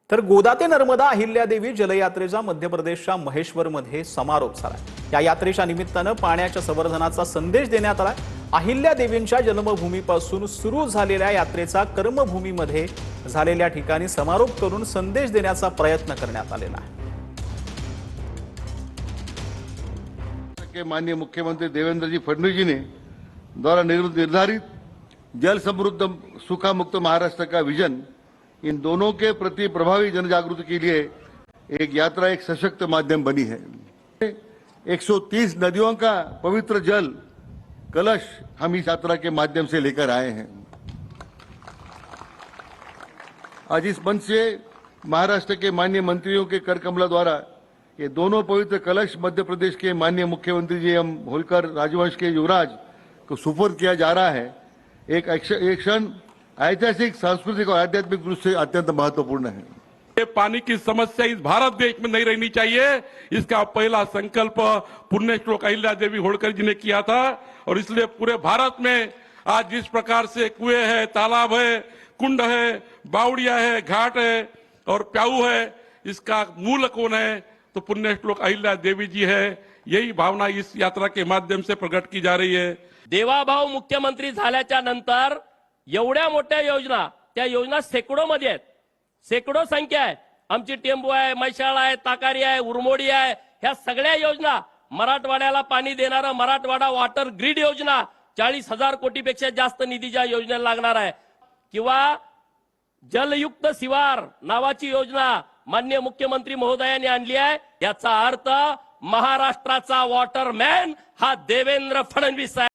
तर गोदा ते नर्मदा अहिल्यादेवी जलयात्रेचा मध्य प्रदेशच्या महेश्वरमध्ये समारोप झाला। या यात्रेच्या निमित्तानं पाण्याच्या संवर्धनाचा संदेश देण्यात आला। अहिल्यादेवींच्या जन्मभूमीपासून सुरू झालेल्या यात्रेचा कर्मभूमीमध्ये झालेल्या ठिकाणी समारोप करून संदेश देण्याचा प्रयत्न करण्यात आलेला आहे। माननीय मुख्यमंत्री देवेंद्र जी फडणवीस जी ने द्वारा निर्धारित जल समृद्ध सूखा मुक्त महाराष्ट्र का विजन, इन दोनों के प्रति प्रभावी जन जागृति के लिए एक यात्रा एक सशक्त माध्यम बनी है। 130 नदियों का पवित्र जल कलश हम इस यात्रा के माध्यम से लेकर आए हैं। आज इस मंच से महाराष्ट्र के माननीय मंत्रियों के कर कमला द्वारा ये दोनों पवित्र कलश मध्य प्रदेश के माननीय मुख्यमंत्री जी एम होलकर राजवंश के युवराज को सुपुर्द किया जा रहा है। एक क्षण ऐतिहासिक, सांस्कृतिक और आध्यात्मिक दृष्टि से अत्यंत महत्वपूर्ण है। ये पानी की समस्या इस भारत देश में नहीं रहनी चाहिए, इसका पहला संकल्प पुण्य श्लोक अहिल्यादेवी होलकर जी ने किया था। और इसलिए पूरे भारत में आज जिस प्रकार से कुएं है, तालाब है, कुंड है, बावड़िया है, घाट है और प्याऊ है, इसका मूल कौन है तो पुण्य श्लोक अहिल्यादेवी जी है। यही भावना इस यात्रा के माध्यम से प्रकट की जा रही है। देवाभाऊ मुख्यमंत्री झाल्याच्या नंतर एवढ्या मोठ्या योजना, त्या योजना शेकडो मध्ये आहेत, शेकडो संख्या आहे। आमची टेंबू आहे, मैशाळ आहे, ताकारी आहे, उरमोडी आहे, ह्या सगळ्या योजना, मराठवाड्याला पाणी देणारा मराठवाडा वॉटर ग्रिड योजना 40,000 कोटीपेक्षा जास्त निधीच्या योजनेला लागणार आहे। किंवा जलयुक्त शिवार नावाची योजना माननीय मुख्यमंत्री महोदयांनी आणली आहे। याचा अर्थ महाराष्ट्राचा वॉटरमॅन हा देवेंद्र फडणवीस आहे।